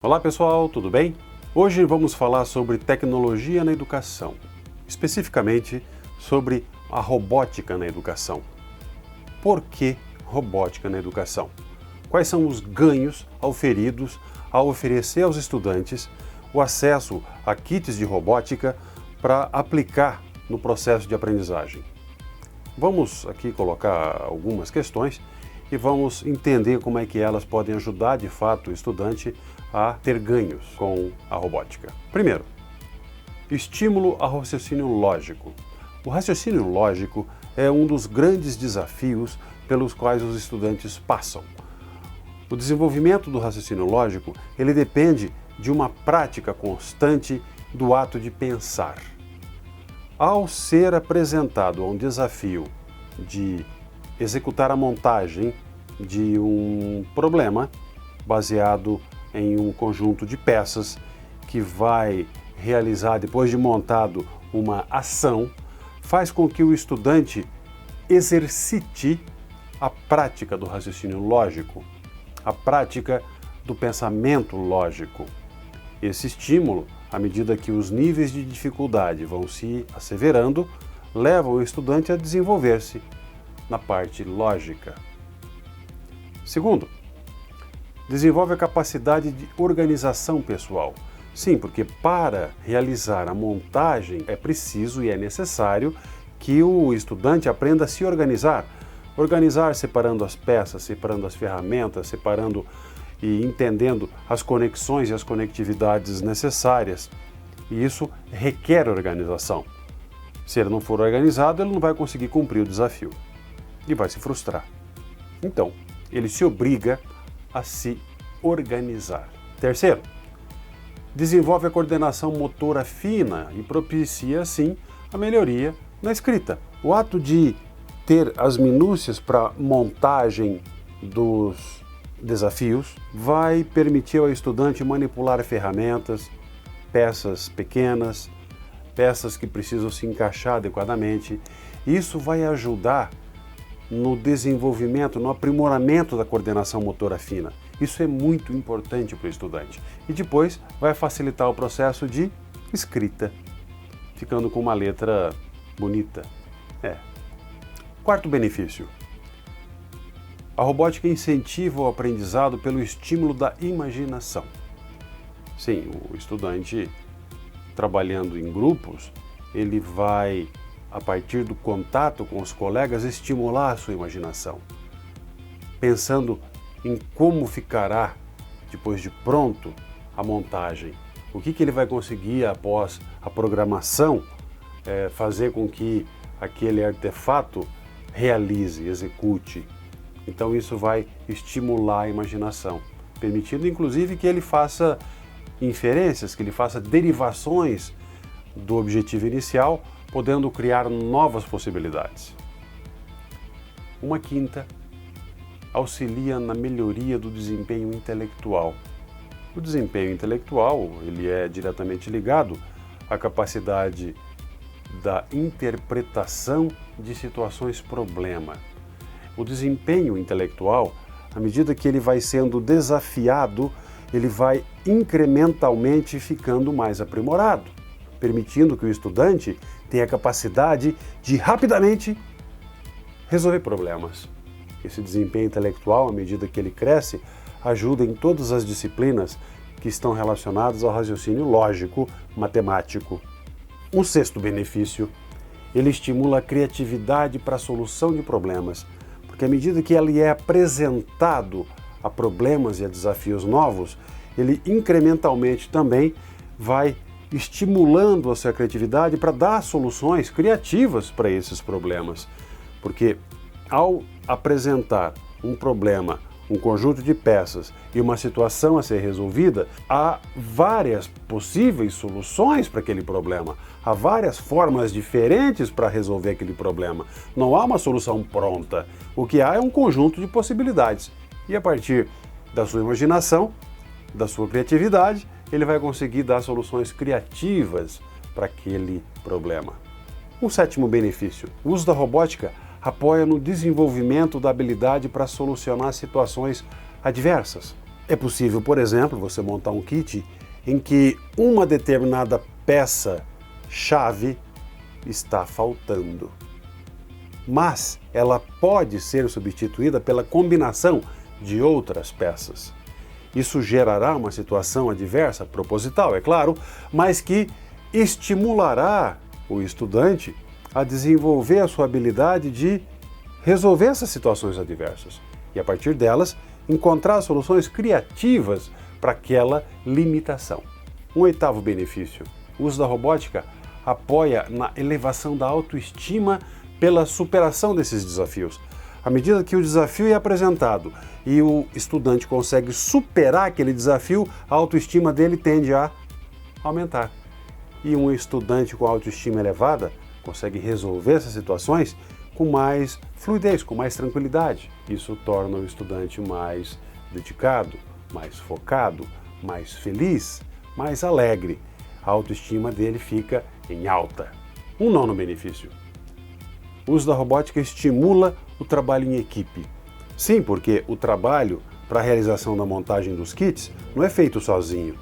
Olá pessoal, tudo bem? Hoje vamos falar sobre tecnologia na educação, especificamente sobre a robótica na educação. Por que robótica na educação? Quais são os ganhos auferidos ao oferecer aos estudantes o acesso a kits de robótica para aplicar no processo de aprendizagem? Vamos aqui colocar algumas questões e vamos entender como é que elas podem ajudar de fato o estudante a ter ganhos com a robótica. Primeiro, estímulo ao raciocínio lógico. O raciocínio lógico é um dos grandes desafios pelos quais os estudantes passam. O desenvolvimento do raciocínio lógico, ele depende de uma prática constante do ato de pensar. Ao ser apresentado a um desafio de executar a montagem de um problema baseado em um conjunto de peças que vai realizar, depois de montado, uma ação, faz com que o estudante exercite a prática do raciocínio lógico, a prática do pensamento lógico. Esse estímulo, à medida que os níveis de dificuldade vão se asseverando, leva o estudante a desenvolver-se na parte lógica. Segundo, desenvolve a capacidade de organização pessoal. Sim, porque para realizar a montagem é preciso e é necessário que o estudante aprenda a se organizar. Organizar separando as peças, separando as ferramentas, separando e entendendo as conexões e as conectividades necessárias. E isso requer organização. Se ele não for organizado, ele não vai conseguir cumprir o desafio e vai se frustrar. Então, ele se obriga a se organizar. Terceiro, desenvolve a coordenação motora fina e propicia, assim, a melhoria na escrita. O ato de ter as minúcias para montagem dos desafios vai permitir ao estudante manipular ferramentas, peças pequenas, peças que precisam se encaixar adequadamente. Isso vai ajudar no desenvolvimento, no aprimoramento da coordenação motora fina. Isso é muito importante para o estudante. E depois vai facilitar o processo de escrita, ficando com uma letra bonita. Quarto benefício. A robótica incentiva o aprendizado pelo estímulo da imaginação. Sim, o estudante, trabalhando em grupos, ele vai, a partir do contato com os colegas, estimular a sua imaginação, pensando em como ficará, depois de pronto, a montagem. O que ele vai conseguir após a programação fazer com que aquele artefato realize, execute. Então isso vai estimular a imaginação, permitindo inclusive que ele faça inferências, que ele faça derivações do objetivo inicial, podendo criar novas possibilidades. Uma quinta, auxilia na melhoria do desempenho intelectual. O desempenho intelectual, ele é diretamente ligado à capacidade da interpretação de situações problema. O desempenho intelectual, à medida que ele vai sendo desafiado, ele vai incrementalmente ficando mais aprimorado, permitindo que o estudante tenha a capacidade de rapidamente resolver problemas. Esse desempenho intelectual, à medida que ele cresce, ajuda em todas as disciplinas que estão relacionadas ao raciocínio lógico, matemático. Um sexto benefício, ele estimula a criatividade para a solução de problemas, porque à medida que ele é apresentado a problemas e a desafios novos, ele incrementalmente também vai estimulando a sua criatividade para dar soluções criativas para esses problemas. Porque ao apresentar um problema, um conjunto de peças e uma situação a ser resolvida, há várias possíveis soluções para aquele problema. Há várias formas diferentes para resolver aquele problema. Não há uma solução pronta. O que há é um conjunto de possibilidades. E a partir da sua imaginação, da sua criatividade, ele vai conseguir dar soluções criativas para aquele problema. Um sétimo benefício. O uso da robótica apoia no desenvolvimento da habilidade para solucionar situações adversas. É possível, por exemplo, você montar um kit em que uma determinada peça-chave está faltando. Mas ela pode ser substituída pela combinação de outras peças. Isso gerará uma situação adversa, proposital, é claro, mas que estimulará o estudante a desenvolver a sua habilidade de resolver essas situações adversas e, a partir delas, encontrar soluções criativas para aquela limitação. Um oitavo benefício: o uso da robótica apoia na elevação da autoestima pela superação desses desafios. À medida que o desafio é apresentado e o estudante consegue superar aquele desafio, a autoestima dele tende a aumentar. E um estudante com autoestima elevada consegue resolver essas situações com mais fluidez, com mais tranquilidade. Isso torna o estudante mais dedicado, mais focado, mais feliz, mais alegre. A autoestima dele fica em alta. Um nono benefício: o uso da robótica estimula o trabalho em equipe. Sim, porque o trabalho para a realização da montagem dos kits não é feito sozinho.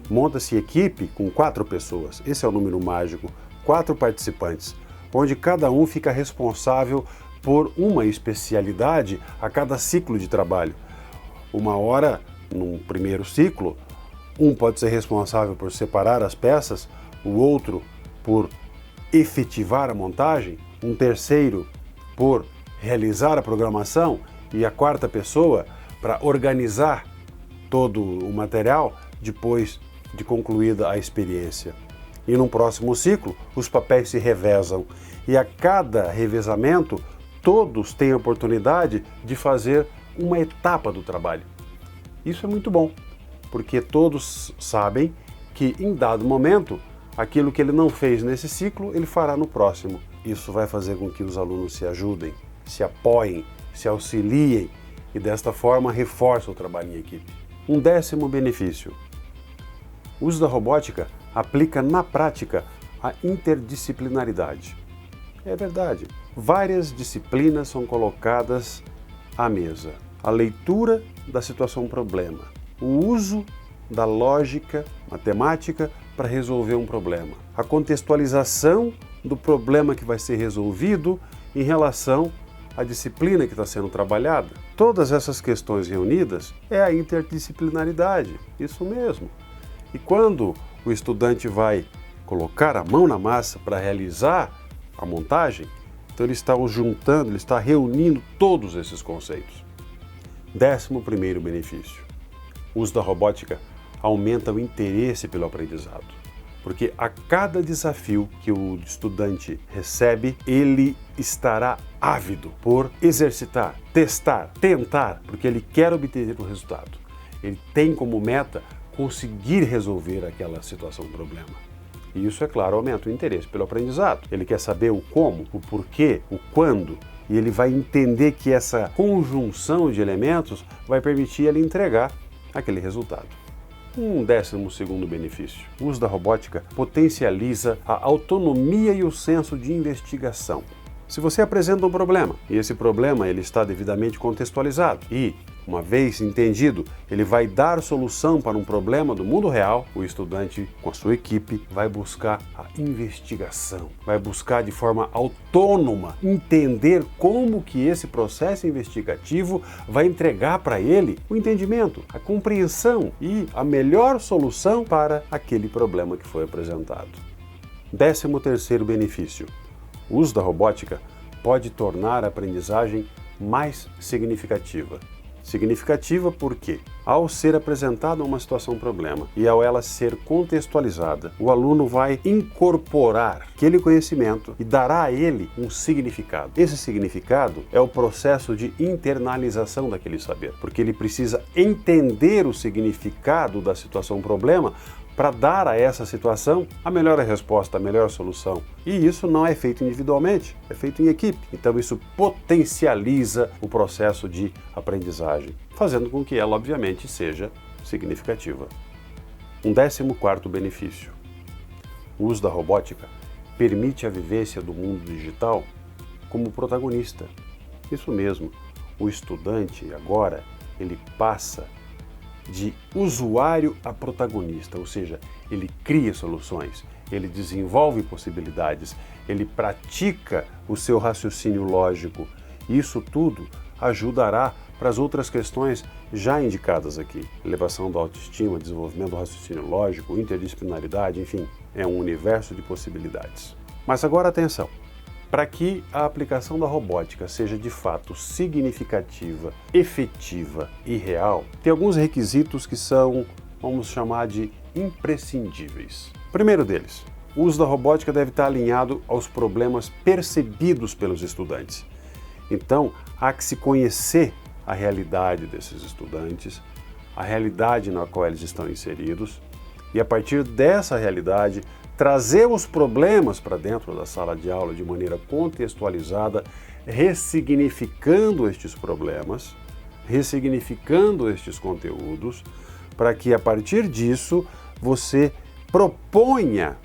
Monta-se equipe com 4 pessoas, esse é o número mágico, 4 participantes, onde cada um fica responsável por uma especialidade a cada ciclo de trabalho. Uma hora, num primeiro ciclo, um pode ser responsável por separar as peças, o outro por efetivar a montagem, um terceiro por realizar a programação e a quarta pessoa para organizar todo o material depois de concluída a experiência. E no próximo ciclo, os papéis se revezam e a cada revezamento, todos têm a oportunidade de fazer uma etapa do trabalho. Isso é muito bom, porque todos sabem que em dado momento, aquilo que ele não fez nesse ciclo, ele fará no próximo. Isso vai fazer com que os alunos se ajudem, se apoiem, se auxiliem e desta forma reforça o trabalho em equipe. Um décimo benefício: o uso da robótica aplica na prática a interdisciplinaridade. É verdade, várias disciplinas são colocadas à mesa. A leitura da situação-problema, o uso da lógica matemática para resolver um problema, a contextualização do problema que vai ser resolvido em relação à disciplina que está sendo trabalhada. Todas essas questões reunidas é a interdisciplinaridade, isso mesmo. E quando o estudante vai colocar a mão na massa para realizar a montagem, então ele está juntando, ele está reunindo todos esses conceitos. 11º benefício: o uso da robótica aumenta o interesse pelo aprendizado, porque a cada desafio que o estudante recebe, ele estará ávido por exercitar, testar, tentar, porque ele quer obter o resultado. Ele tem como meta conseguir resolver aquela situação, problema. E isso, é claro, aumenta o interesse pelo aprendizado. Ele quer saber o como, o porquê, o quando, e ele vai entender que essa conjunção de elementos vai permitir ele entregar aquele resultado. Um 12º benefício: o uso da robótica potencializa a autonomia e o senso de investigação. Se você apresenta um problema e esse problema ele está devidamente contextualizado e, uma vez entendido, ele vai dar solução para um problema do mundo real, o estudante, com a sua equipe, vai buscar a investigação, vai buscar de forma autônoma entender como que esse processo investigativo vai entregar para ele o entendimento, a compreensão e a melhor solução para aquele problema que foi apresentado. 13º benefício: o uso da robótica pode tornar a aprendizagem mais significativa. Significativa porque, ao ser apresentada uma situação-problema e ao ela ser contextualizada, o aluno vai incorporar aquele conhecimento e dará a ele um significado. Esse significado é o processo de internalização daquele saber, porque ele precisa entender o significado da situação-problema para dar a essa situação a melhor resposta, a melhor solução. E isso não é feito individualmente, é feito em equipe. Então isso potencializa o processo de aprendizagem, fazendo com que ela, obviamente, seja significativa. Um 14º benefício: o uso da robótica permite a vivência do mundo digital como protagonista. Isso mesmo, o estudante agora ele passa de usuário a protagonista, ou seja, ele cria soluções, ele desenvolve possibilidades, ele pratica o seu raciocínio lógico. Isso tudo ajudará para as outras questões já indicadas aqui. Elevação da autoestima, desenvolvimento do raciocínio lógico, interdisciplinaridade, enfim, é um universo de possibilidades. Mas agora atenção! Para que a aplicação da robótica seja de fato significativa, efetiva e real, tem alguns requisitos que são, vamos chamar de imprescindíveis. Primeiro deles, o uso da robótica deve estar alinhado aos problemas percebidos pelos estudantes. Então, há que se conhecer a realidade desses estudantes, a realidade na qual eles estão inseridos, e a partir dessa realidade, trazer os problemas para dentro da sala de aula de maneira contextualizada, ressignificando estes problemas, ressignificando estes conteúdos, para que a partir disso você proponha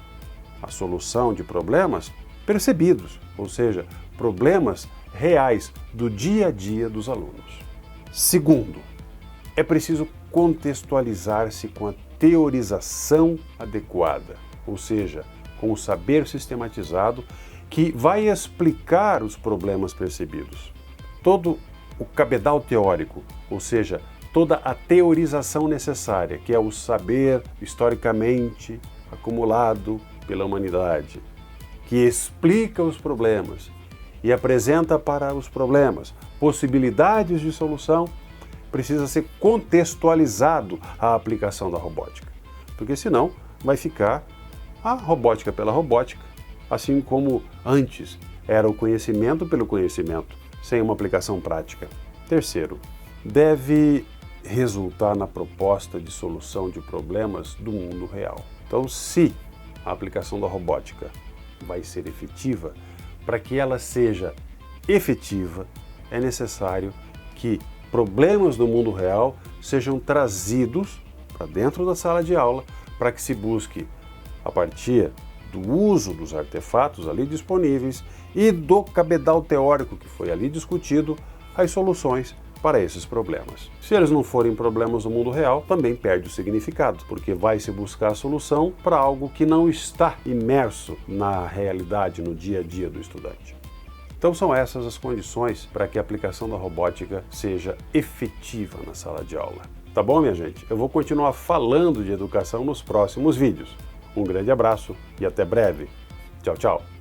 a solução de problemas percebidos, ou seja, problemas reais do dia a dia dos alunos. Segundo, é preciso contextualizar-se com a teorização adequada, ou seja, com o saber sistematizado que vai explicar os problemas percebidos. Todo o cabedal teórico, ou seja, toda a teorização necessária, que é o saber historicamente acumulado pela humanidade, que explica os problemas e apresenta para os problemas possibilidades de solução, precisa ser contextualizado a aplicação da robótica, porque senão vai ficar a robótica pela robótica, assim como antes era o conhecimento pelo conhecimento, sem uma aplicação prática. Terceiro, deve resultar na proposta de solução de problemas do mundo real. Então, se a aplicação da robótica vai ser efetiva, para que ela seja efetiva, é necessário que problemas do mundo real sejam trazidos para dentro da sala de aula, para que se busque, a partir do uso dos artefatos ali disponíveis e do cabedal teórico que foi ali discutido, as soluções para esses problemas. Se eles não forem problemas do mundo real, também perde o significado, porque vai se buscar a solução para algo que não está imerso na realidade, no dia a dia do estudante. Então são essas as condições para que a aplicação da robótica seja efetiva na sala de aula. Tá bom, minha gente? Eu vou continuar falando de educação nos próximos vídeos. Um grande abraço e até breve. Tchau, tchau!